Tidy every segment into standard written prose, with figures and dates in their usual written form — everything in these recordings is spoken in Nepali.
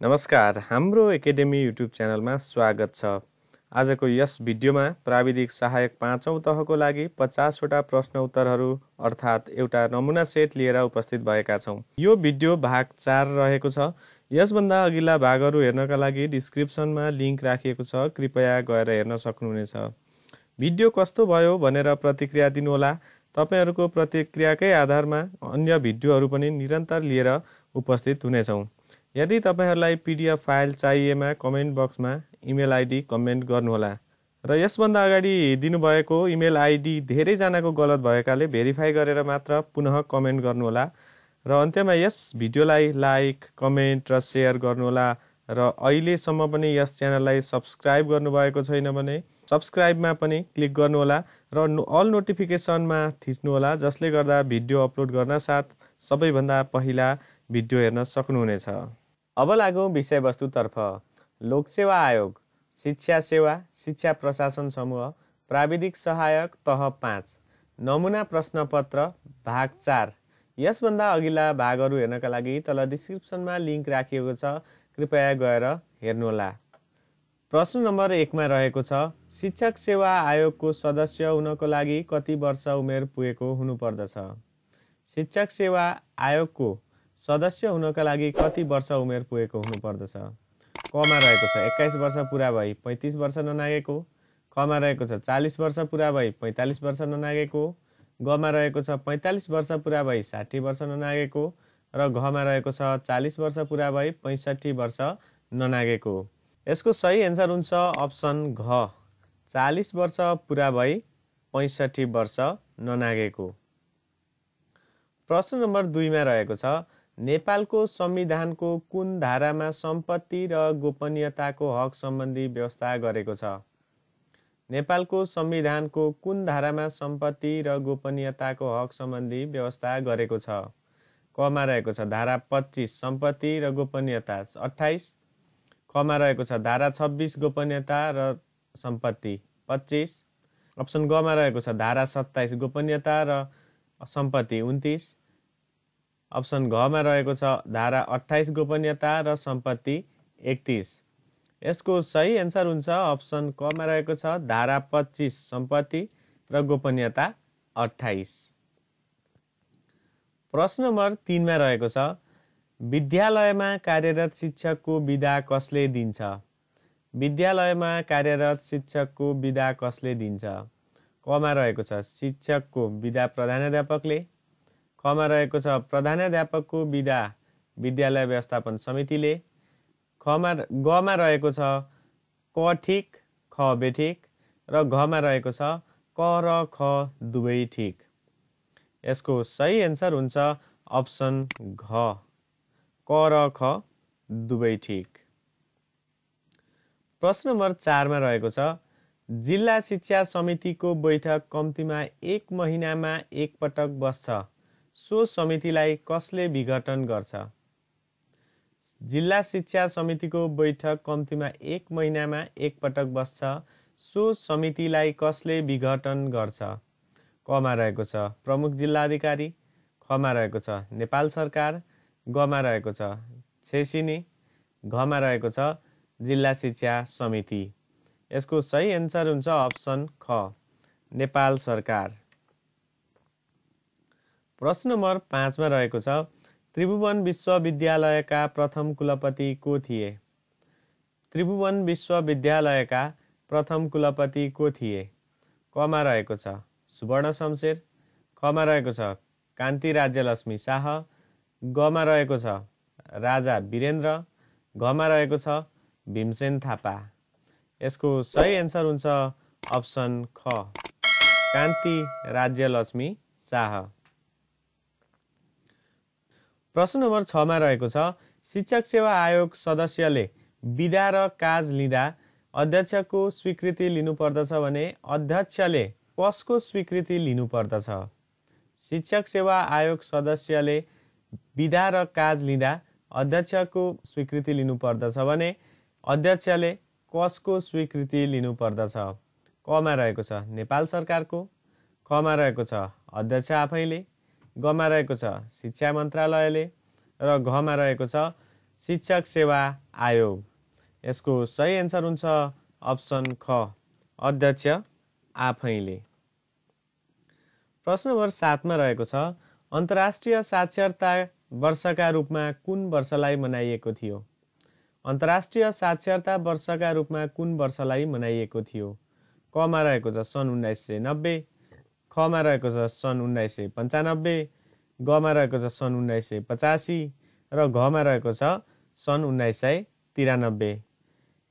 नमस्कार, हाम्रो एकेडेमी युट्युब च्यानलमा स्वागत छ। आजको यस भिडियोमा प्राविधिक सहायक 5औं तहको लागि 50 वटा प्रश्न उत्तरहरू अर्थात् एउटा नमुना सेट लिएर उपस्थित भएका छौं। यो भिडियो भाग 4 रहेको छ। यसभन्दा अघिल्ला भागहरू हेर्नका लागि डिस्क्रिप्सनमा लिंक राखिएको छ, कृपया गएर हेर्न सक्नुहुनेछ। भिडियो कस्तो भयो भनेर प्रतिक्रिया दिनुहोला। तपाईहरुको प्रतिक्रियाकै आधारमा अन्य भिडियोहरू पनि निरन्तर लिएर उपस्थित हुनेछौं। यदि तपाईहरुलाई पीडीएफ फाइल चाहिएमा कमेन्ट बक्समा इमेल आईडी कमेन्ट गर्नुहोला र यसभन्दा अगाडि दिनुभएको इमेल आईडी धेरै जनाको गलत भएकाले भेरिफाई गरेर मात्र पुनः कमेन्ट गर्नुहोला र अन्त्यमा यस भिडियोलाई लाइक, कमेन्ट र शेयर गर्नुहोला र अहिलेसम्म पनि यस च्यानललाई सब्स्क्राइब गर्नुभएको छैन भने सब्स्क्राइबमा पनि क्लिक गर्नुहोला र अल नोटिफिकेसनमा थिच्नुहोला, जसले गर्दा भिडियो अपलोड गर्न साथ सबैभन्दा पहिला भिडियो हेर्न सक्नुहुनेछ। अब लागौं विषयवस्तुतर्फ। लोकसेवा आयोग, शिक्षा सेवा, शिक्षा प्रशासन समूह, प्राविधिक सहायक तह 5, नमुना प्रश्नपत्र भाग 4। यसभन्दा अघिल्ला भागहरू हेर्नका लागि तल डिस्क्रिप्सनमा लिंक राखिएको छ, कृपया गएर हेर्नुहोला। प्रश्न नम्बर 1 मा रहेको छ, शिक्षक सेवा आयोगको सदस्य हुनको लागि कति वर्ष उमेर पुगेको हुनुपर्दछ? शिक्षक सेवा आयोगको सदस्य हुनका लागि कति वर्ष उमेर पुगेको हुनुपर्दछ? क मा रहेको छ 21 वर्ष पुरा भई 35 वर्ष ननागेको, ख मा रहेको छ 40 वर्ष पुरा भई 45 वर्ष ननागेको, ग मा रहेको छ 45 वर्ष पुरा भई 60 वर्ष ननागेको र घ मा रहेको छ 40 वर्ष पुरा भई 65 वर्ष ननागेको। यसको सही एन्सर हुन्छ अप्सन घ, 40 वर्ष पुरा भई 65 वर्ष ननागेको। प्रश्न नम्बर 2 मा रहेको छ, नेपालको संविधानको कुन धारामा सम्पत्ति र गोपनीयताको हक सम्बन्धी व्यवस्था गरेको छ? नेपालको संविधानको कुन धारामा सम्पत्ति र गोपनीयताको हक सम्बन्धी व्यवस्था गरेको छ? क मा रहेको छ धारा 25 सम्पत्ति र गोपनीयता 28, ख मा रहेको छ धारा 26 गोपनीयता र सम्पत्ति 25, अप्सन ग मा रहेको छ धारा 27 गोपनीयता र सम्पत्ति 29, अप्सन घ मा रहेको छ धारा 28 गोपनीयता र सम्पत्ति 31। यसको सही एन्सर हुन्छ अप्सन क मा रहेको छ धारा 25 सम्पत्ति र गोपनीयता 28। प्रश्न नम्बर 3 मा रहेको छ, विद्यालयमा कार्यरत शिक्षकको बिदा कसले दिन्छ? विद्यालयमा कार्यरत शिक्षकको बिदा कसले दिन्छ? क मा रहेको छ शिक्षकको बिदा प्रधानाध्यापकले, ख मा रहेको छ प्रधानाध्यापकको बिदा विद्यालय व्यवस्थापन समितिले, ग मा रहेको छ क ठिक ख बेठिक र घ मा रहेको छ क र ख दुवै ठिक। यसको सही एन्सर हुन्छ अप्सन घ, क र ख दुवै ठिक। प्रश्न नम्बर 4 मा रहेको छ, जिल्ला शिक्षा समितिको बैठक कम्तीमा 1 महिनामा एक पटक बस्छ, सो समितिलाई कसले विघटन गर्छ? जिल्ला शिक्षा समितिको बैठक कम्तीमा 1 महिनामा एक पटक बस्छ, सो समितिलाई कसले विघटन गर्छ? क मा रहेको छ प्रमुख जिल्ला अधिकारी, ख मा रहेको छ नेपाल सरकार, ग मा रहेको छ छेसिनी, घ मा रहेको छ जिल्ला शिक्षा समिति। यसको सही एन्सर हुन्छ अप्सन ख, नेपाल सरकार। प्रश्न नम्बर 5 मा रहेको छ, त्रिभुवन विश्वविद्यालयका प्रथम कुलपति को थिए? त्रिभुवन विश्वविद्यालयका प्रथम कुलपति को थिए? क मा रहेको छ सुवर्ण शमशेर, ख मा रहेको छ कान्ति राज्यलक्ष्मी शाह, ग मा रहेको छ राजा वीरेन्द्र, घ मा रहेको छ भीमसेन थापा। यसको सही एन्सर हुन्छ अप्सन ख, कान्ति राज्यलक्ष्मी शाह। प्रश्न नम्बर 6 मा रहेको छ, शिक्षक सेवा आयोग सदस्यले बिदा र काज लिँदा अध्यक्षको स्वीकृति लिनुपर्दछ भने अध्यक्षले कसको स्वीकृति लिनुपर्दछ? शिक्षक सेवा आयोग सदस्यले बिदा र काज लिँदा अध्यक्षको स्वीकृति लिनुपर्दछ भने अध्यक्षले कसको स्वीकृति लिनुपर्दछ? क मा रहेको छ नेपाल सरकारको, ख मा रहेको छ अध्यक्ष आफैले, ग मा रहेको छ शिक्षा मन्त्रालयले र घ मा रहेको छ शिक्षक सेवा आयोग। यसको सही एन्सर हुन्छ अप्सन ख, अध्यक्ष आफैले। प्रश्न नम्बर 7 मा रहेको छ, अन्तर्राष्ट्रिय साक्षरता वर्षका रूपमा कुन वर्षलाई मनाइएको थियो? अन्तर्राष्ट्रिय साक्षरता वर्षका रूपमा कुन वर्षलाई मनाइएको थियो? क मा रहेको छ सन् 1990, ख मा रहेको छ सन् 1995, ग मा रहेको छ सन् 1985 र घ मा रहेको छ सन् 1993।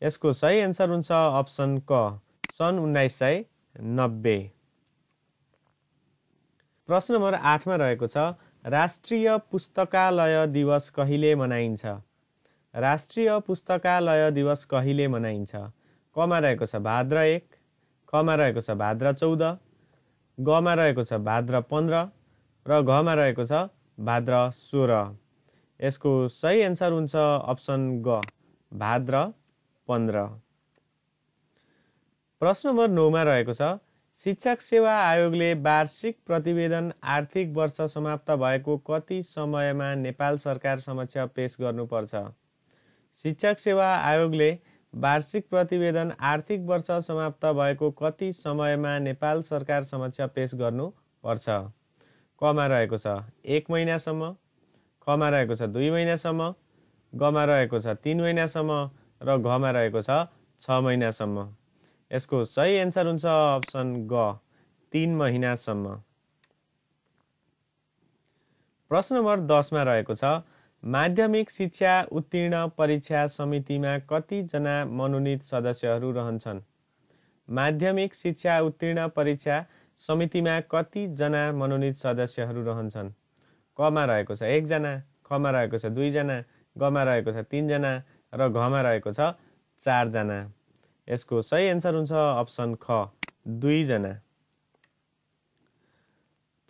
यसको सही एन्सर हुन्छ अप्सन क, सन् 1990। प्रश्न नम्बर 8 मा रहेको छ, राष्ट्रिय पुस्तकालय दिवस कहिले मनाइन्छ? राष्ट्रिय पुस्तकालय दिवस कहिले मनाइन्छ? क मा रहेको छ भाद्र 1, ख मा रहेको छ भाद्र 14, ग मा रहेको छ भाद्र 15 र घ मा रहेको छ भाद्र 16। यसको सही एन्सर हुन्छ अप्सन ग, भाद्र 15। प्रश्न नम्बर 9 मा रहेको छ, शिक्षक सेवा आयोगले वार्षिक प्रतिवेदन आर्थिक वर्ष समाप्त भएको कति समयमा नेपाल सरकार समक्ष पेश गर्नुपर्छ? शिक्षक सेवा आयोगले वार्षिक प्रतिवेदन आर्थिक वर्ष समाप्त भएको कति समयमा नेपाल सरकार समक्ष पेश गर्नुपर्छ? क मा रहेको छ 1 महिनासम्म, ख मा रहेको छ 2 महिनासम्म, ग मा रहेको छ 3 महिनासम्म र घ मा रहेको छ 6 महिनासम्म। यसको सही एन्सर हुन्छ अप्सन ग, 3 महिनासम्म। प्रश्न नम्बर 10 मा रहेको छ, माध्यमिक शिक्षा उत्तीर्ण परीक्षा समितिमा कति जना मनोनित सदस्यहरू रहन्छन्? माध्यमिक शिक्षा उत्तीर्ण परीक्षा समितिमा कति जना मनोनित सदस्यहरू रहन्छन्? क मा रहेको छ 1 जना, ख मा रहेको छ 2 जना, ग मा रहेको छ 3 जना र घ मा रहेको छ 4 जना। यसको सही एन्सर हुन्छ अप्सन ख, 2 जना।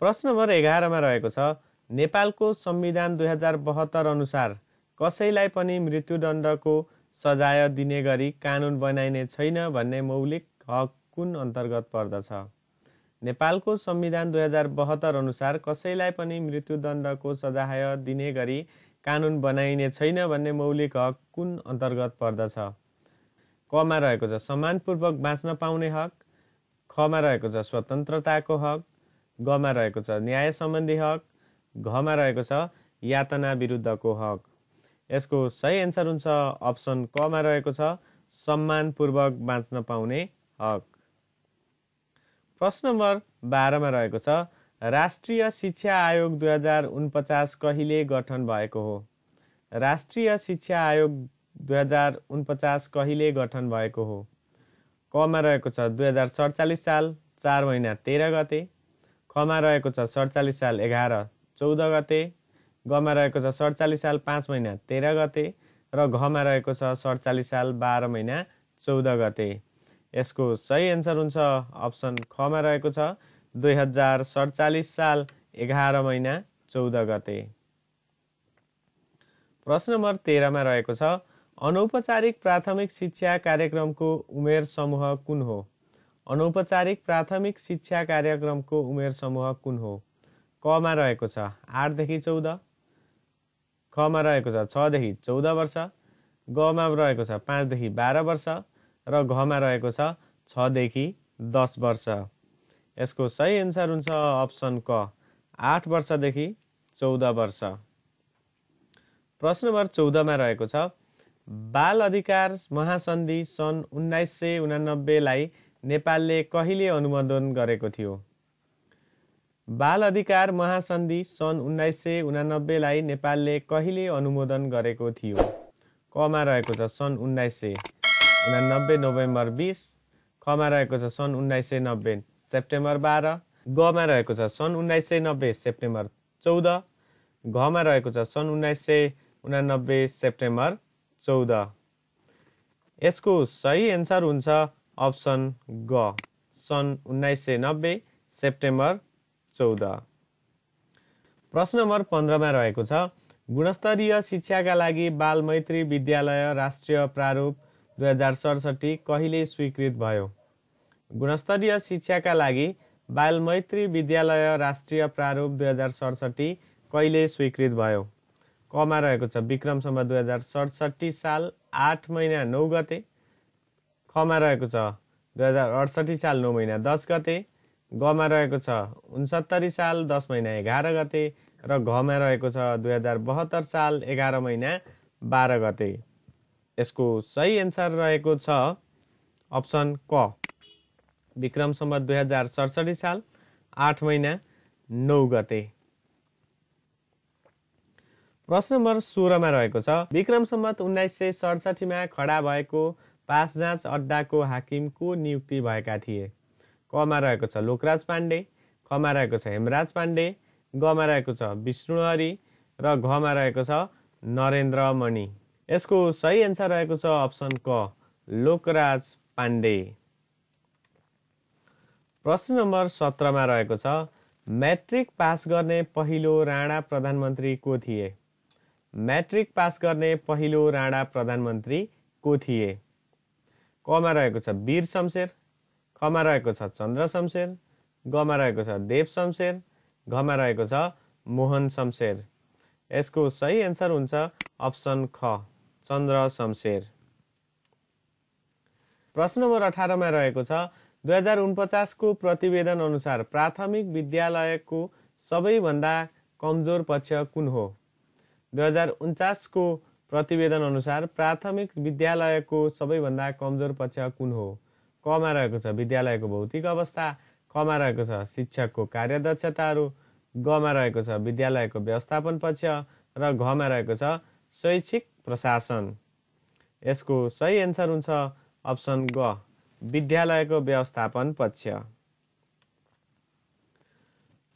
प्रश्न नम्बर 11 मा रहेको छ, नेपालको संविधान 2072 अनुसार कसैलाई पनि मृत्युदण्डको सजाय दिने गरी कानुन बनाइने छैन भन्ने मौलिक हक कुन अन्तर्गत पर्दछ? नेपालको संविधान 2072 अनुसार कसैलाई पनि मृत्युदण्डको सजाय दिने गरी कानुन बनाइने छैन भन्ने मौलिक हक कुन अन्तर्गत पर्दछ? क मा रहेको छ सम्मानपूर्वक बाँच्न पाउने हक, ख मा रहेको छ स्वतन्त्रताको हक, ग मा रहेको छ न्याय सम्बन्धी हक, घ मा रहेको छ यातना विरुद्धको हक। यसको सही एन्सर हुन्छ अप्सन क मा रहेको छ सम्मानपूर्वक बाँच्न पाउने हक। प्रश्न नम्बर 12 मा रहेको छ, राष्ट्रिय शिक्षा आयोग 2049 कहिले गठन भएको हो? राष्ट्रिय शिक्षा आयोग 2049 कहिले गठन भएको हो? क मा रहेको छ 2047 साल 4 महिना 13 गते, ख मा रहेको छ 47 साल 11-14 गते, ग मा रहेको छ 47 साल 5 महिना 13 गते र घ मा रहेको छ 47 साल 12 महिना 14 गते। यसको सही एन्सर हुन्छ अप्सन ख मा रहेको छ 2047 साल 11 महिना 14 गते। प्रश्न नम्बर 13 मा रहेको छ, अनौपचारिक प्राथमिक शिक्षा कार्यक्रमको उमेर समूह कुन हो? अनौपचारिक प्राथमिक शिक्षा कार्यक्रमको उमेर समूह कुन हो? क मा रहेको छ 8 देखि 14, ख मा रहेको छ 6 देखि 14 वर्ष, ग मा रहेको छ 5 देखि 12 वर्ष र घ मा रहेको छ 6 देखि 10 वर्ष। यसको सही एन्सर हुन्छ अप्सन क, 8 वर्षदेखि 14 वर्ष। प्रश्न नम्बर 14 मा रहेको छ, बाल अधिकार महासन्धि सन् 1989 लाई नेपालले कहिले अनुमोदन गरेको थियो? बाल अधिकार महासन्धि सन् 1989 लाई नेपालले कहिले अनुमोदन गरेको थियो? क मा रहेको छ सन् 1989 नोभेम्बर 20, ख मा रहेको छ सन् 1990 सेप्टेम्बर 12, ग मा रहेको छ सन् 1990 सेप्टेम्बर 14, घ मा रहेको छ सन् 1989 सेप्टेम्बर 14। यसको सही एन्सर हुन्छ अप्सन ग, सन् 1990 सेप्टेम्बर 14। प्रश्न नम्बर 15 मा रहेको छ, गुणस्तरीय शिक्षाका लागि बाल मैत्री विद्यालय राष्ट्रिय प्रारूप 2067 कहिले स्वीकृत भयो? गुणस्तरीय शिक्षाका लागि बाल मैत्री विद्यालय राष्ट्रिय प्रारूप 2067 कहिले स्वीकृत भयो? कमा रहेको छ विक्रम सम्वत 2067 साल 8 महिना 9 गते, खमा रहेको छ 2068 साल 9 महिना 10 गते, गमा रहेको छ 69 साल 10 महिना 11 गते र घमा रहेको छ 2072 साल 11 महिना 12 गते। यसको सही एन्सर रहेको छ अप्सन क, विक्रम सम्वत 2067 साल 8 महिना 9 गते। प्रश्न नम्बर 16 मा रहेको छ विक्रम सम्वत 1967 मा खडा भएको पास जाँच अड्डाको हाकिम को नियुक्ति भएका थिए? कमा रहेको छ लोकराज पाण्डे, खमा रहेको छ हेमराज पाण्डे, गमा रहेको छ विष्णुहरि र घमा रहेको छ नरेन्द्र मणि। यसको सही एन्सर रहेको छ अप्सन क, लोकराज पाण्डे। प्रश्न नम्बर 17 मा रहेको छ मैट्रिक पास गर्ने पहिलो राणा प्रधानमन्त्री को थिए? मैट्रिक पास गर्ने पहिलो राणा प्रधानमन्त्री को थिए? कमा रहेको छ वीर शमशेर, खमा रहेको छ चन्द्र शमशेर, गमा रहेको छ देव शमशेर, घमा रहेको छ मोहन शमशेर। यसको सही एन्सर हुन्छ अप्सन ख, चन्द्र शमशेर। प्रश्न नम्बर 18 मा रहेको छ 2049 को प्रतिवेदन अनुसार प्राथमिक विद्यालयको सबैभन्दा कमजोर पक्ष कुन हो? 2049 को प्रतिवेदन अनुसार प्राथमिक विद्यालयको सबैभन्दा कमजोर पक्ष कुन हो? कमा रहेको छ विद्यालयको भौतिक अवस्था, खमा रहेको छ शिक्षकको कार्यदक्षताहरू, गमा रहेको छ विद्यालयको व्यवस्थापन पक्ष र घमा रहेको छ शैक्षिक प्रशासन। यसको सही एन्सर हुन्छ अप्सन ग, विद्यालयको व्यवस्थापन पक्ष।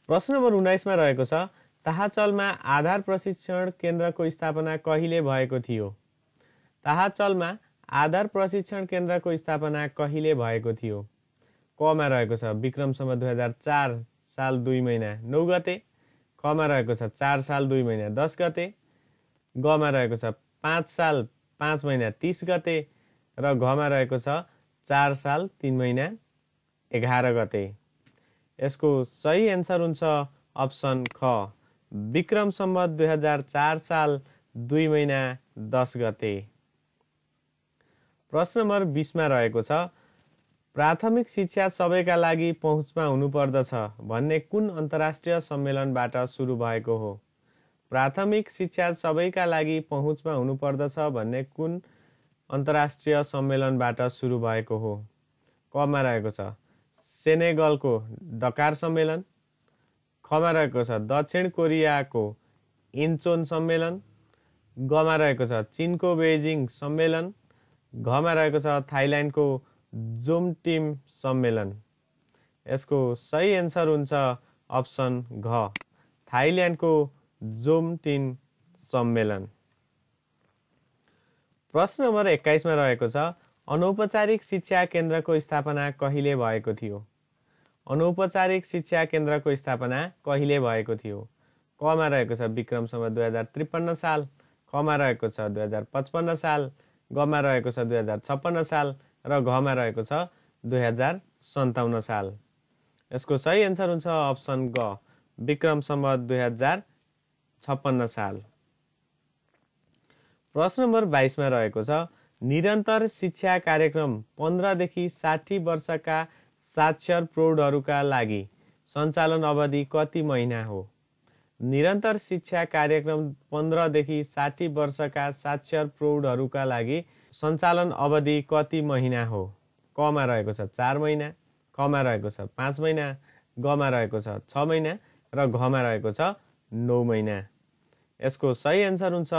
प्रश्न नम्बर 19 मा रहेको छ ताहाचलमा आधार प्रशिक्षण केन्द्रको स्थापना कहिले भएको थियो? ताहाचलमा आधार प्रशिक्षण केन्द्रको स्थापना कहिले भएको थियो? कमा रहेको छ विक्रम सम्वत 2004 साल 2 महिना 9 गते, खमा रहेको छ 4 साल 2 महिना 10 गते, गमा रहेको छ 5 साल 5 महिना 30 गते र घमा रहेको छ 4 साल 3 महिना 11 गते। यसको सही एन्सर हुन्छ अप्सन ख, विक्रम सम्वत 2004 साल 2 महिना 10 गते। प्रश्न नम्बर 20 मा रहेको छ प्राथमिक शिक्षा सबैका लागि पहुँचमा हुनुपर्दछ भन्ने कुन अन्तर्राष्ट्रिय सम्मेलनबाट सुरु भएको हो? प्राथमिक शिक्षा सबैका लागि पहुँचमा हुनुपर्दछ भन्ने कुन अन्तर्राष्ट्रिय सम्मेलनबाट सुरु भएको हो? कमा रहेको छ सेनेगलको डकार सम्मेलन, खमा रहेको छ दक्षिण कोरियाको इन्चोन सम्मेलन, गमा रहेको छ चीनको बेजिङ सम्मेलन, घमा रहेको छ थाइल्यान्डको जोमटिम सम्मेलन। यसको सही एन्सर हुन्छ अप्सन घ, थाइल्यान्डको जोमटिम सम्मेलन। प्रश्न नम्बर 21 मा रहेको छ अनौपचारिक शिक्षा केन्द्रको स्थापना कहिले भएको थियो? अनौपचारिक शिक्षा केन्द्रको स्थापना कहिले भएको थियो? कमा रहेको छ विक्रम सम्वत 2053 साल, खमा रहेको छ 2055 साल, गमा रहेको छ 2056 साल र घमा रहेको छ 2057 साल। यसको सही एन्सर हुन्छ अप्सन ग, विक्रम सम्वत 2056 साल। प्रश्न नम्बर 22 मा रहेको छ निरन्तर शिक्षा कार्यक्रम 15 देखि 60 वर्षका साक्षर प्रौढहरूका लागि सञ्चालन अवधि कति महिना हो? निरन्तर शिक्षा कार्यक्रम 15 देखि 60 वर्षका साक्षर प्रौढहरूका लागि सञ्चालन अवधि कति महिना हो? कमा रहेको छ 4 महिना, खमा रहेको छ 5 महिना, गमा रहेको छ 6 महिना र घमा रहेको छ 9 महिना। यसको सही एन्सर हुन्छ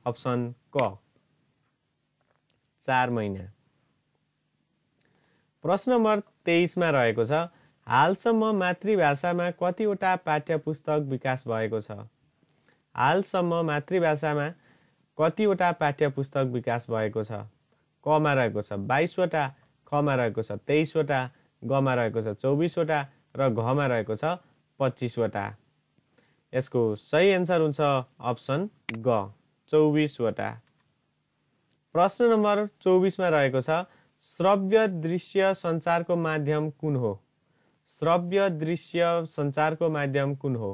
अप्सन क, 4 महिना। प्रश्न नम्बर 23 मा रहेको छ हालसम्म मातृभाषामा कतिवटा पाठ्यपुस्तक विकास भएको छ? हालसम्म मातृभाषामा कतिवटा पाठ्यपुस्तक विकास भएको छ? कमा रहेको छ 22 वटा, खमा रहेको छ 23 वटा, गमा रहेको छ 24 वटा र घमा रहेको छ 25 वटा। यसको सही एन्सर हुन्छ अप्सन ग, 24 वटा। प्रश्न नम्बर 24 मा रहेको छ श्रव्य दृश्य सञ्चारको माध्यम कुन हो? श्रव्य दृश्य सञ्चारको माध्यम कुन हो?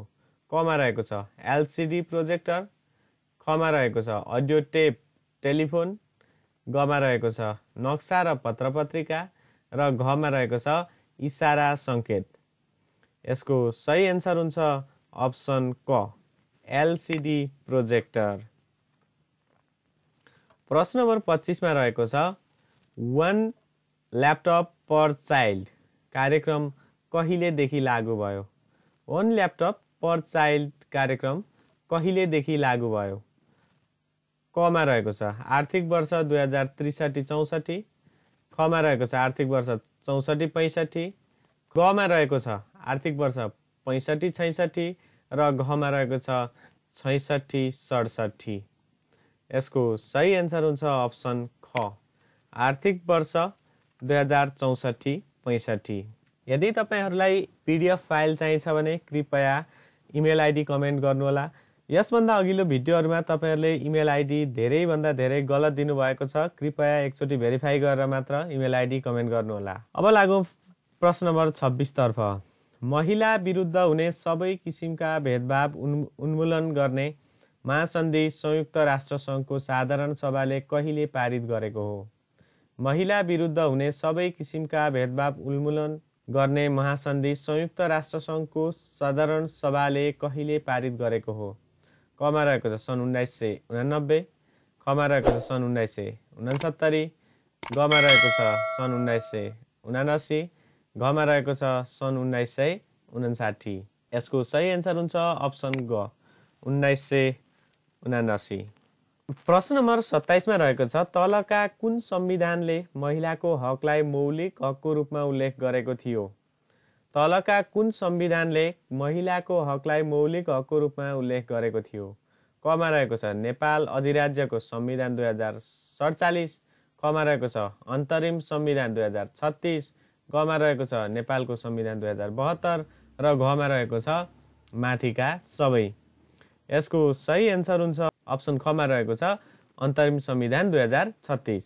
कमा रहेको छ एलसिडी प्रोजेक्टर, खमा रहेको छ अडियो टेप टेलिफोन, गमा रहेको छ नक्सा र पत्रपत्रिका र घमा रहेको छ इसारा सङ्केत। यसको सही एन्सर हुन्छ अप्सन क एलसिडी प्रोजेक्टर। प्रश्न नम्बर 25 मा रहेको छ वन ल्यापटप पर चाइल्ड कार्यक्रम कहिलेदेखि लागू भयो? वन ल्यापटप पर चाइल्ड कार्यक्रम कहिलेदेखि लागू भयो? कमा रहेको छ आर्थिक वर्ष 2063-64, खमा रहेको छ आर्थिक वर्ष 64-65, गमा रहेको छ आर्थिक वर्ष 65-66 र घमा रहेको छ 66-67। यसको सही एन्सर हुन्छ अप्सन ख आर्थिक वर्ष 2064-65। यदि तपाईहरुलाई पीडीएफ फाइल चाहिन्छ भने कृपया इमेल आईडी कमेन्ट गर्नुहोला। यसभन्दा अघिल्लो भिडियोहरुमा तपाईहरुले इमेल आईडी धेरैभन्दा धेरै गलत दिनुभएको छ। कृपया एकचोटी भेरिफाई गरेर मात्र इमेल आईडी कमेन्ट गर्नुहोला। अब लागौं प्रश्न नम्बर 26 तर्फ। महिला विरुद्ध हुने सबै किसिमका भेदभाव उन्मूलन गर्ने महासन्धि संयुक्त राष्ट्र संघको साधारण सभाले कहिले पारित गरेको हो? महिला विरुद्ध हुने सबै किसिमका भेदभाव उन्मूलन गर्ने महासन्धि संयुक्त राष्ट्र संघको साधारण सभाले कहिले पारित गरेको हो? कमा रहेको छ सन् 1989, खमा रहेको छ सन् 1969, गमा रहेको छ सन् 1979, घमा रहेको छ सन् 1959। यसको सही एन्सर हुन्छ अप्सन ग 1979। प्रश्न नम्बर 27 मा रहेको छ तलका कुन संविधानले महिलाको हकलाई मौलिक हकको रूपमा उल्लेख गरेको थियो? तलका कुन संविधानले महिलाको हकलाई मौलिक हकको रूपमा उल्लेख गरेको थियो? कमा रहेको छ नेपाल अधिराज्यको संविधान 2047, खमा रहेको छ अन्तरिम संविधान 2036, गमा रहेको छ नेपालको संविधान 2072 र घमा रहेको छ माथिका सबै। यसको सही एन्सर हुन्छ अप्सन खमा रहेको छ अन्तरिम संविधान 2036।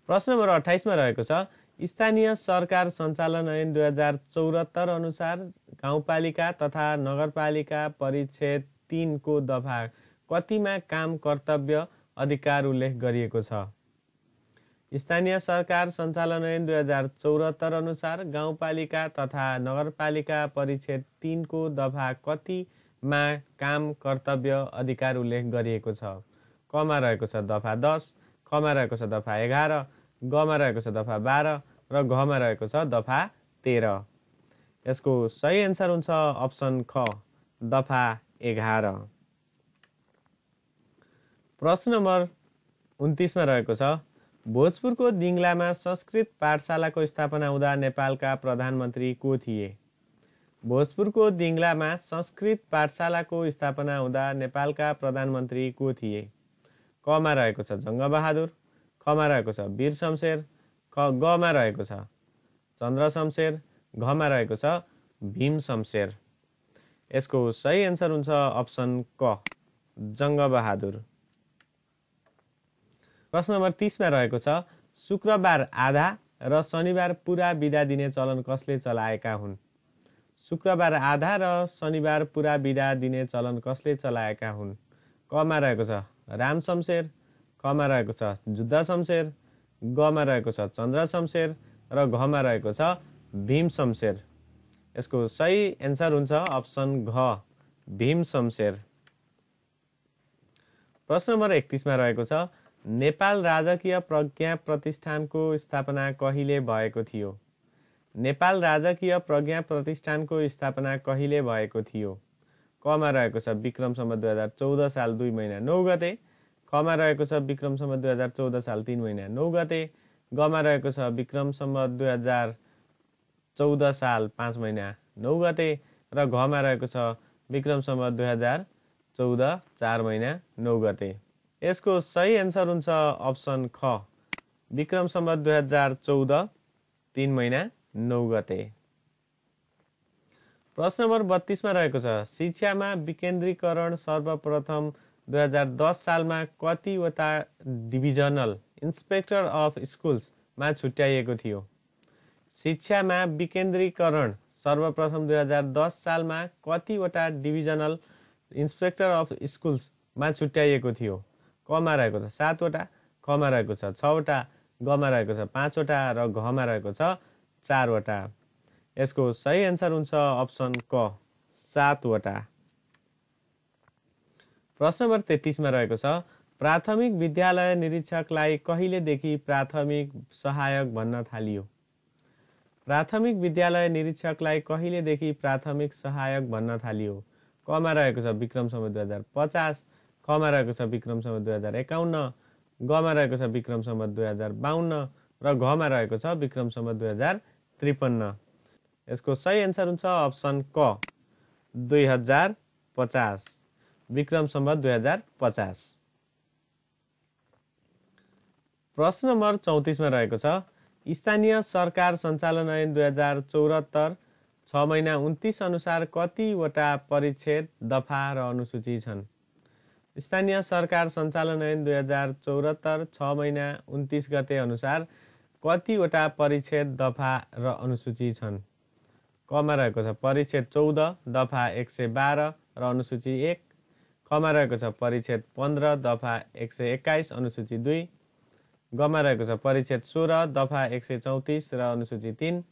प्रश्न नम्बर 28 मा रहेको छ स्थानीय सरकार सञ्चालन ऐन 2074 अनुसार गाउँपालिका तथा नगरपालिका परिच्छेद 3 को दफा कतिमा काम कर्तव्य अधिकार उल्लेख गरिएको छ? स्थानीय सरकार सञ्चालन ऐन 2074 अनुसार गाउँपालिका तथा नगरपालिका परिच्छेद 3 को दफा कतिमा काम कर्तव्य अधिकार उल्लेख गरिएको छ? कमा रहेको छ दफा 10, खमा रहेको छ दफा 11, गमा रहेको छ दफा 12 र घमा रहेको छ दफा 13। यसको सही एन्सर हुन्छ अप्सन ख दफा 11। प्रश्न नम्बर 29 मा रहेको छ भोजपुरको दिङलामा संस्कृत पाठशालाको स्थापना हुँदा नेपालका प्रधानमन्त्री को थिए? भोजपुरको दिङलामा संस्कृत पाठशालाको स्थापना हुँदा नेपालका प्रधानमन्त्री को थिए? कमा रहेको छ जङ्गबहादुर, खमा रहेको छ वीर शमशेर, गमा रहेको छ चन्द्र शमशेर, घमा रहेको छ भीम शमशेर। यसको सही एन्सर हुन्छ अप्सन क जङ्गबहादुर। प्रश्न नम्बर 30 मा रहेको छ शुक्रबार आधा र शनिबार पुरा बिदा दिने चलन कसले चलाएका हुन्? शुक्रबार आधा र शनिबार पुरा बिदा दिने चलन कसले चलाएका हुन्? कमा रहेको छ राम शमशेर, खमा रहेको छ जुद्ध शमशेर, गमा रहेको छ चन्द्र शमशेर र घमा रहेको छ भीम शमशेर। यसको सही एन्सर हुन्छ अप्सन घ भीम शमशेर। प्रश्न नम्बर 31 मा रहेको छ नेपाल राजकीय प्रज्ञा प्रतिष्ठानको स्थापना कहिले भएको थियो? नेपाल राजकीय प्रज्ञा प्रतिष्ठानको स्थापना कहिले भएको थियो? कमा रहेको छ विक्रम सम्वत 2014 साल 2 महिना 9 गते, खमा रहेको छ विक्रम सम्वत 2014 साल 3 महिना 9 गते, गमा रहेको छ विक्रम सम्वत 2014 साल 5 महिना 9 गते र घमा रहेको छ विक्रम सम्वत 2014 4 महिना 9 गते। यसको सही एन्सर हुन्छ अप्सन ख विक्रम सम्वत 2014 3 महिना 9 गते। प्रश्न नम्बर 32 मा रहेको छ शिक्षामा विकेन्द्रीकरण सर्वप्रथम 2010 सालमा कतिवटा डिभिजनल इन्स्पेक्टर अफ स्कुल्समा छुट्याइएको थियो? शिक्षामा विकेन्द्रीकरण सर्वप्रथम 2010 सालमा कतिवटा डिभिजनल इन्स्पेक्टर अफ स्कुल्स मा छुट्याइएको थियो। कमा रहेको छ 7 वटा, खमा रहेको छ 6 वटा, गमा रहेको छ 5 वटा र घमा रहेको छ 4 वटा। यसको सही आन्सर हुन्छ अप्सन क 7 वटा। प्रश्न नम्बर 33 मा रहेको छ प्राथमिक विद्यालय निरीक्षकलाई कहिलेदेखि प्राथमिक सहायक भन्न थालियो? प्राथमिक विद्यालय निरीक्षकलाई कहिलेदेखि प्राथमिक सहायक भन्न थालियो? कमा रहेको छ विक्रम सम्वत 2050, खमा रहेको छ विक्रम सम्वत 2051, गमा रहेको छ विक्रम सम्वत 2052 र घमा रहेको छ विक्रम सम्वत 2053। यसको सही आन्सर हुन्छ अप्सन क 2050, विक्रम सम्वत 2050। प्रश्न नम्बर 34 मा रहेको छ स्थानीय सरकार सञ्चालन ऐन 2074 6 महिना 29 अनुसार कतिवटा परिच्छेद, दफा र अनुसूची छन्? स्थानीय सरकार सञ्चालन ऐन 2074 6 महिना 29 गते अनुसार कतिवटा परिच्छेद, दफा र अनुसूची छन्? कमा रहेको छ परिच्छेद 14, दफा 112 र अनुसूची 1, खमा रहेको छ परिच्छेद 15, दफा 121 अनुसूची 2, गमा रहेको छ परिच्छेद 16, दफा 134 र अनुसूची 3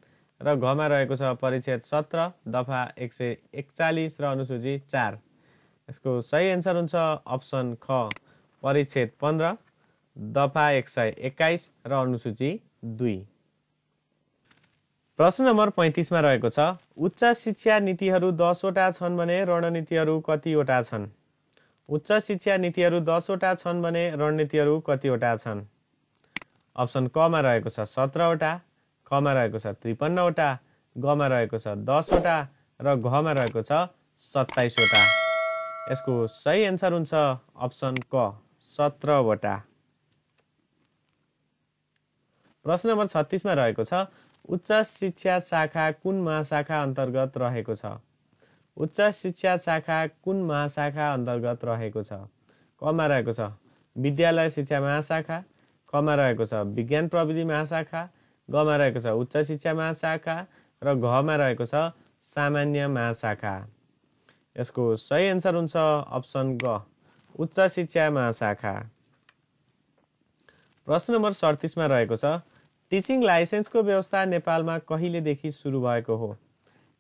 र घमा रहेको छ परिच्छेद 17, दफा 141 र अनुसूची 4। यसको सही आन्सर हुन्छ अप्सन ख परिच्छेद 15, दफा 121 र अनुसूची 2। प्रश्न नम्बर 35 मा रहेको छ उच्च शिक्षा नीतिहरू 10 वटा छन् भने रणनीतिहरू कतिवटा छन्? उच्च शिक्षा नीतिहरू 10 वटा छन् भने रणनीतिहरू कतिवटा छन्? अप्सन क मा रहेको छ 17 वटा, खमा रहेको छ 53 वटा, गमा रहेको छ 10 वटा र घमा रहेको छ 27 वटा। यसको सही आन्सर हुन्छ अप्सन क 17 वटा। प्रश्न नम्बर 36 मा रहेको छ उच्च शिक्षा शाखा कुन महाशाखा अन्तर्गत रहेको छ? उच्च शिक्षा शाखा कुन महाशाखा अन्तर्गत रहेको छ? कमा रहेको छ विद्यालय शिक्षा महाशाखा, खमा रहेको छ विज्ञान प्रविधि महाशाखा, गमा रहेको छ उच्च शिक्षा महाशाखा र घमा रहेको छ सामान्य महाशाखा। यसको सही आन्सर हुन्छ अप्सन ग उच्च शिक्षा महाशाखा। प्रश्न नम्बर 37 मा रहेको छ टिचिङ लाइसेन्सको व्यवस्था नेपालमा कहिलेदेखि सुरु भएको हो?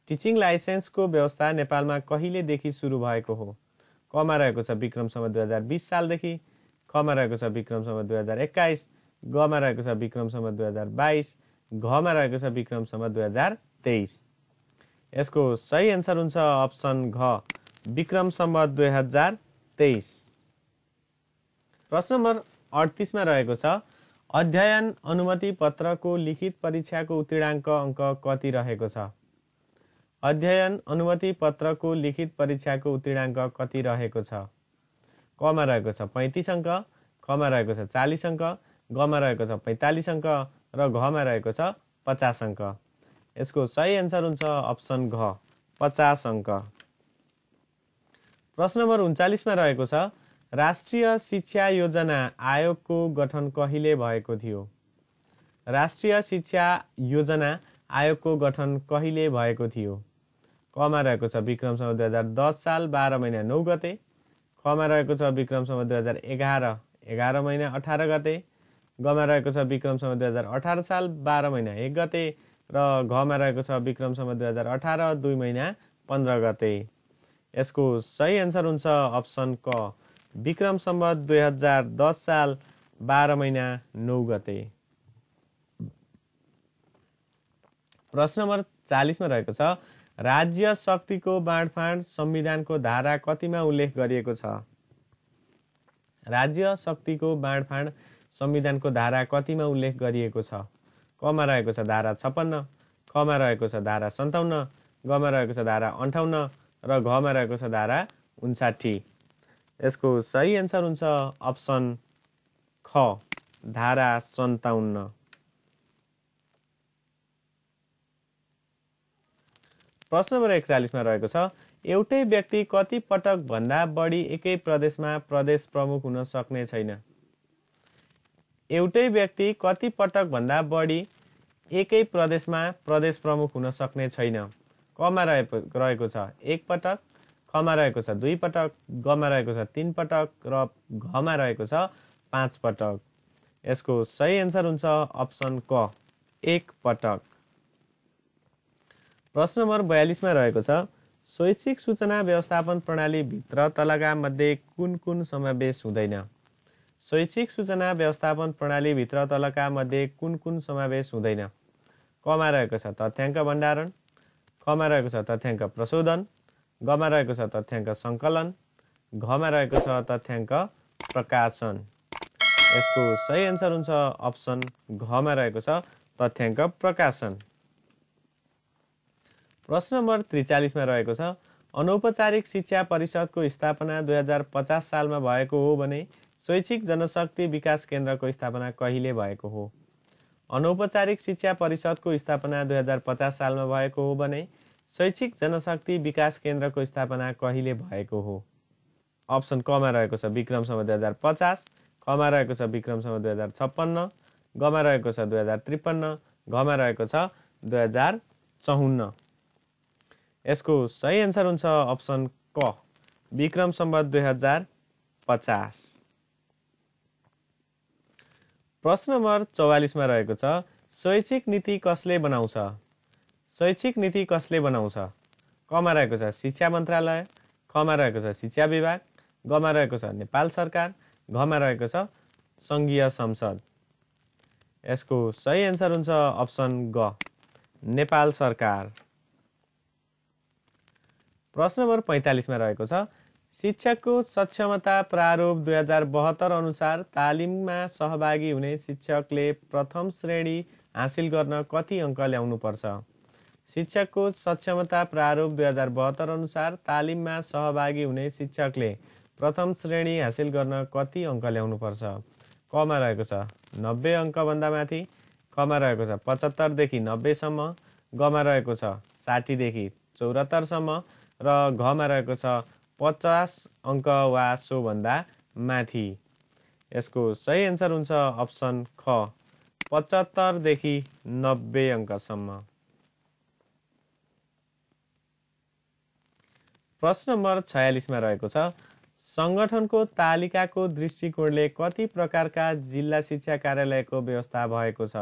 टिचिङ लाइसेन्सको व्यवस्था नेपालमा कहिलेदेखि सुरु भएको हो? कमा रहेको छ विक्रम सम्वत 2020 सालदेखि, खमा रहेको छ विक्रम सम्वत 2021, गमा रहेको छ विक्रम सम्वत 2022, घमा रहेको छ विक्रम सम्वत 2023। यसको सही आन्सर हुन्छ अप्सन घ विक्रम सम्वत 2023। प्रश्न नम्बर 38 मा रहेको छ अध्ययन अनुमति पत्रको लिखित परीक्षाको उत्तीर्णाङ्क अङ्क कति रहेको छ? अध्ययन अनुमति पत्रको लिखित परीक्षाको उत्तीर्णाङ्क कति रहेको छ? कमा रहेको छ 35 अङ्क, खमा रहेको छ 40 अङ्क, गमा रहेको छ 45 अङ्क र घमा रहेको छ 50 अङ्क। यसको सही आन्सर हुन्छ अप्सन घ 50 अङ्क। प्रश्न नम्बर 39 मा रहेको छ राष्ट्रिय शिक्षा योजना आयोगको गठन कहिले भएको थियो? राष्ट्रिय शिक्षा योजना आयोगको गठन कहिले भएको थियो? कमा रहेको छ विक्रम सम्वत 2010 साल 12 महिना 9 गते, खमा रहेको छ विक्रम सम्वत 2011 11 महिना 18 गते, गमा रहेको छ विक्रम सम्वत 2018 साल 12 महिना 1 गते र घमा रहेको छ विक्रम सम्वत 2018 2 महिना 15 गते। यसको सही आन्सर हुन्छ अप्सन क विक्रम सम्वत 2010 साल 12 महिना 9 गते। प्रश्न नम्बर 40 मा रहेको छ राज्य शक्तिको बाँडफाँड संविधानको धारा कतिमा उल्लेख गरिएको छ? राज्य शक्तिको बाँडफाँड संविधानको धारा कतिमा उल्लेख गरिएको छ? कमा रहेको छ धारा 56, खमा रहेको छ धारा 57, गमा रहेको छ धारा 58 र घमा रहेको छ धारा 59। यसको सही आन्सर हुन्छ अप्सन ख धारा 57। प्रश्न नम्बर 41 मा रहेको छ एउटै व्यक्ति कति पटक भन्दा बढी एकै प्रदेशमा प्रदेश प्रमुख हुन सक्ने छैन? एउटै व्यक्ति कति पटक भन्दा बढी एकै प्रदेशमा प्रदेश प्रमुख हुन सक्ने छैन? कमा रहेको छ 1 पटक, खमा रहेको छ 2 पटक, गमा रहेको छ 3 पटक र घमा रहेको छ 5 पटक। यसको सही एन्सर हुन्छ अप्सन क 1 पटक। प्रश्न नम्बर 42 मा रहेको छ शैक्षिक सूचना व्यवस्थापन प्रणाली भित्र तलका मध्ये कुन कुन समावेश हुँदैन? शैक्षिक सूचना व्यवस्थापन प्रणाली भित्र तलका मध्ये कुन कुन समावेश हुँदैन? कमा रहेको छ तथ्याङ्क भण्डारण, खमा रहेको छ तथ्याङ्क प्रशोधन, गमा रहेको छ तथ्याङ्क सङ्कलन, घमा रहेको छ तथ्याङ्क प्रकाशन। यसको सही एन्सर हुन्छ अप्सन घमा रहेको छ तथ्याङ्क प्रकाशन। प्रश्न नम्बर 43 मा रहेको छ अनौपचारिक शिक्षा परिषदको स्थापना 2050 सालमा भएको हो भने शैक्षिक जनशक्ति विकास केन्द्रको स्थापना कहिले भएको हो? अनौपचारिक शिक्षा परिषदको स्थापना 2050 सालमा भएको हो भने शैक्षिक जनशक्ति विकास केन्द्रको स्थापना कहिले भएको हो? अप्सन कमा रहेको छ विक्रमसम्म 2050, खमा रहेको छ विक्रमसम्म 2056, गमा रहेको छ 2053, घमा रहेको छ 2054। यसको सही एन्सर हुन्छ अप्सन क विक्रमसम्म 2050। प्रश्न नम्बर 44 मा रहेको छ शैक्षिक नीति कसले बनाउँछ? शैक्षिक नीति कसले बनाउँछ? कमा रहेको छ शिक्षा मन्त्रालय, खमा रहेको छ शिक्षा विभाग, गमा रहेको छ नेपाल सरकार, घमा रहेको छ सङ्घीय संसद। यसको सही एन्सर हुन्छ अप्सन ग नेपाल सरकार। प्रश्न नम्बर 45 मा रहेको छ शिक्षकको सक्षमता प्रारूप 2072 अनुसार तालिममा सहभागी हुने शिक्षकले प्रथम श्रेणी हासिल गर्न कति अङ्क ल्याउनुपर्छ? शिक्षकको सक्षमता प्रारूप 2072 अनुसार तालिममा सहभागी हुने शिक्षकले प्रथम श्रेणी हासिल गर्न कति अङ्क ल्याउनुपर्छ? कमा रहेको छ 90 अङ्कभन्दा माथि, खमा रहेको छ 75 देखि 90 सम्म, गमा रहेको छ 60 देखि 74 सम्म र घमा रहेको छ 50 अङ्क वा सोभन्दा माथि। यसको सही एन्सर हुन्छ अप्सन ख 75 देखि 90 अङ्कसम्म। प्रश्न नम्बर 46 मा रहेको छ संगठनको तालिकाको दृष्टिकोणले कति प्रकारका जिल्ला शिक्षा कार्यालयको व्यवस्था भएको छ?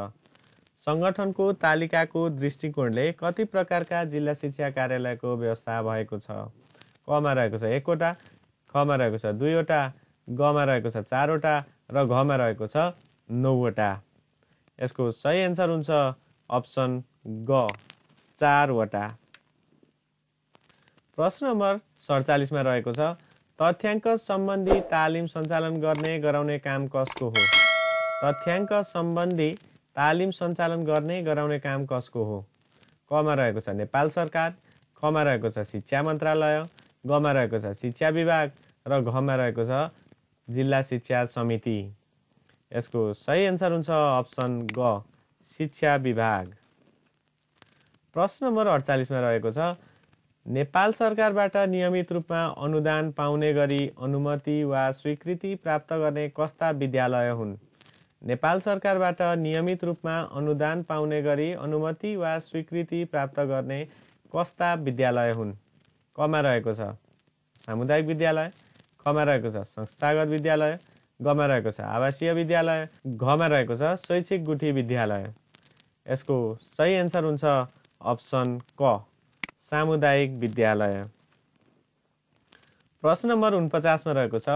संगठनको तालिकाको दृष्टिकोणले कति प्रकारका जिल्ला शिक्षा कार्यालयको व्यवस्था भएको छ? कमा रहेको छ 1 वटा, खमा रहेको छ 2 वटा, गमा रहेको छ 4 वटा र घमा रहेको छ 9 वटा। यसको सही एन्सर हुन्छ अप्सन ग 4 वटा। प्रश्न नम्बर 47 मा रहेको छ तथ्याङ्क सम्बन्धी तालिम सञ्चालन गर्ने गराउने काम कसको हो? तथ्याङ्क सम्बन्धी तालिम सञ्चालन गर्ने गराउने काम कसको हो? कमा रहेको छ नेपाल सरकार, खमा रहेको छ शिक्षा मन्त्रालय, गमा रहेको छ शिक्षा विभाग र घमा रहेको छ जिल्ला शिक्षा समिति। यसको सही एन्सर हुन्छ अप्सन ग शिक्षा विभाग। प्रश्न नम्बर 48 मा रहेको छ नेपाल सरकारबाट नियमित रूपमा अनुदान पाउने गरी अनुमति वा स्वीकृति प्राप्त गर्ने कस्ता विद्यालय हुन्? नेपाल सरकारबाट नियमित रूपमा अनुदान पाउने गरी अनुमति वा स्वीकृति प्राप्त गर्ने कस्ता विद्यालय हुन्? कमा रहेको छ सामुदायिक विद्यालय, खमा रहेको छ संस्थागत विद्यालय, गमा रहेको छ आवासीय विद्यालय, घमा रहेको छ शैक्षिक गुठी विद्यालय। यसको सही एन्सर हुन्छ अप्सन क सामुदायिक विद्यालय। प्रश्न नम्बर 49 मा रहेको छ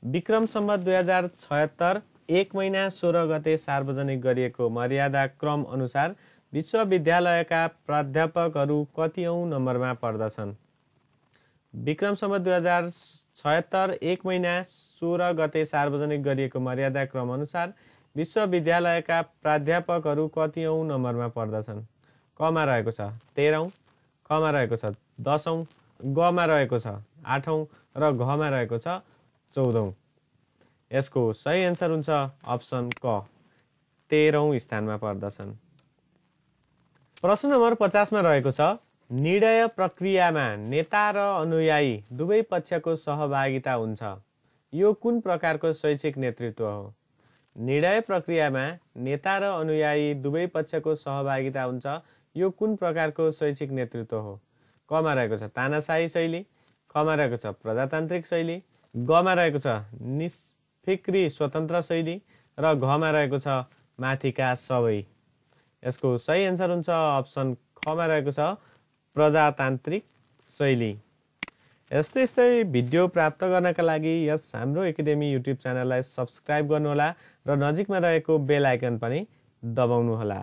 विक्रम सम्वत 2076 1 महिना 16 गते सार्वजनिक गरिएको मर्यादा क्रम अनुसार विश्वविद्यालयका प्राध्यापकहरू कतिऔं नम्बरमा पर्दछन्? विक्रम सम्वत 2076 1 महिना 16 गते सार्वजनिक गरिएको मर्यादा क्रम अनुसार विश्वविद्यालयका प्राध्यापकहरू कतिऔं नम्बरमा पर्दछन्? कमा रहेको छ 13औं, खमा रहेको छ 10औं, गमा रहेको छ 8औं र घमा रहेको छ 14औं। यसको सही एन्सर हुन्छ अप्सन क 13औं स्थानमा पर्दछन्। प्रश्न नम्बर 50 मा रहेको छ निर्णय प्रक्रियामा नेता र अनुयायी दुवै पक्षको सहभागिता हुन्छ। यो कुन प्रकारको शैक्षिक नेतृत्व हो? निर्णय प्रक्रियामा नेता र अनुयायी दुवै पक्षको सहभागिता हुन्छ। यो कुन प्रकारको शैक्षिक नेतृत्व हो? कमा रहेको छ तानाशाही शैली, खमा रहेको छ प्रजातान्त्रिक शैली, गमा रहेको छ निष्फिक्री स्वतन्त्र शैली र घमा रहेको छ माथिका सबै। यसको सही एन्सर हुन्छ अप्सन खमा रहेको छ प्रजातान्त्रिक शैली। यस्तै यस्तै भिडियो प्राप्त गर्नका लागि यस हाम्रो एकाडेमी युट्युब च्यानललाई सब्स्क्राइब गर्नुहोला र नजिकमा रहेको बेल आइकन पनि दबाउनुहोला।